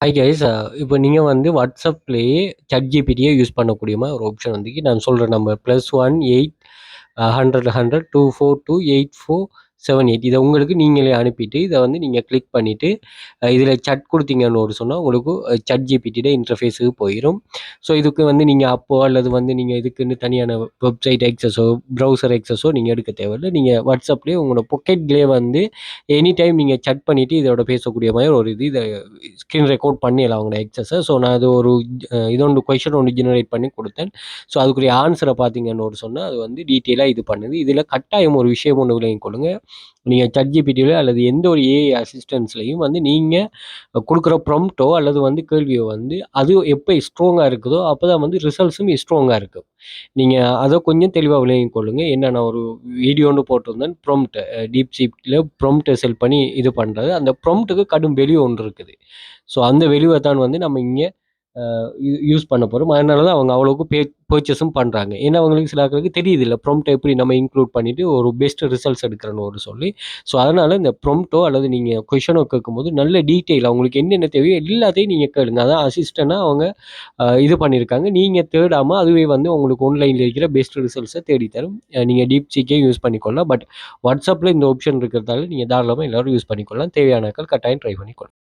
Hi guys. இப்போ நீங்க வந்து WhatsAppலயே ChatGPTய யூஸ் பண்ணக்கூடிய மாரி ஒரு ஆப்ஷன் வந்துருக்கு. நான் சொல்ற நம்பர் +1 8 100 100 242 8478 இத உங்களுக்கு நீங்களே அனுப்பிட்டு, இத வந்து நீங்க கிளிக் பண்ணிட்டு, இதில சட் குடுத்தீங்கன்னு சொன்னா, உங்களுக்கு ChatGPTயோட இன்டர்ஃபேஸுக்கு போயிரும். ஸோ இதுக்கு வந்து நீங்க அப்போ அல்லது வந்து நீங்க இதுக்குன்னு தனியான வெப்சைட் ஆக்சஸோ, ப்ரௌசர் ஆக்சஸோ நீங்க எடுக்க தேவையில்ல. நீங்க WhatsAppலயே உங்களோட பாக்கெட்லயே வந்து எனி டைம் நீங்க சட் பண்ணிட்டு இதோட பேசக்கூடிய மாரி ஒரு இத ஸ்க்ரீன் ரெக்கார்ட் பண்ணிடலாம் அவங்களோட ஆக்சஸ. ஸோ நான் அது ஒரு இதொண்டு கொஸ்டின் ஒண்ணு ஜெனரேட் பண்ணி குடுத்தேன். ஸோ அதுக்குரிய ஆன்ஸர பார்த்தீங்கன்னு சொன்னா, அது வந்து டீட்டெயிலா இது பண்ணுது. இதில கட்டாயம் ஒரு விஷயம் ஒண்ணு விளங்கிக் கொள்ளுங்க. நீங்க ChatGPTல அல்லது எந்த ஒரு ஏஐ அசிஸ்டன்ட்ஸ்லயும் வந்து நீங்க குடுக்குற ப்ராம்ப்ட்டோ அல்லது வந்து கேள்வியோ வந்து அது எப்ப ஸ்ட்ராங்கா இருக்குதோ, அப்பதான் வந்து ரிசல்ட்ஸும் ஸ்ட்ராங்கா இருக்கும். நீங்க அத கொஞ்சம் தெளிவா விளங்கிக் கொள்ளுங்க. என்ன நான் ஒரு வீடியோ ஒண்ணு போட்டிருந்தேன். ப்ராம்ப்ட் டீப்சீக்ல ப்ராம்ப்ட்ட செல் பண்ணி இது பண்றது. அந்த ப்ராம்ப்ட்டுக்கு கடும் வேல்யூ ஒன்று இருக்குது. ஸோ அந்த வேல்யூவ தான் வந்து நம்ம இங்க யூஸ் பண்ண போறோம். அதனால தான் அவங்க அவ்வளவுக்கு பர்ச்சேஸும் பண்றாங்க. ஏன்னா அவங்களுக்கு சில ஆட்களுக்கு தெரியுதுல்ல. ப்ராம்ப்ட்ட எப்படி நம்ம இன்க்ளூட் பண்ணிட்டு ஒரு பெஸ்ட் ரிசல்ட்ஸ் எடுக்கிறோம்னு சொல்லி. ஸோ அதனால இந்த ப்ராம்ப்ட்டோ அல்லது நீங்க கொஸ்டினோ கேட்கும்போது நல்ல டீட்டெயில் அவங்களுக்கு என்னென்ன தேவையோ எல்லாத்தையும் நீங்க கேளுங்க. அதான் அசிஸ்டன்ட்டா அவங்க இது பண்ணியிருக்காங்க. நீங்க தேடாம அதுவே வந்து உங்களுக்கு ஆன்லைன்ல இருக்கிற பெஸ்ட் ரிசல்ட்ஸ தேடி தரும். நீங்க டீப்சீக்கே யூஸ் பண்ணிக்கொள்ளலாம். பட் WhatsAppல இந்த ஆப்ஷன் இருக்கிறதால நீங்க தாராளமா எல்லாரும் யூஸ் பண்ணிக்கொள்ளலாம். தேவையான ஆட்கள் கட்டாயம் ட்ரை பண்ணிக்கொள்ளுங்க.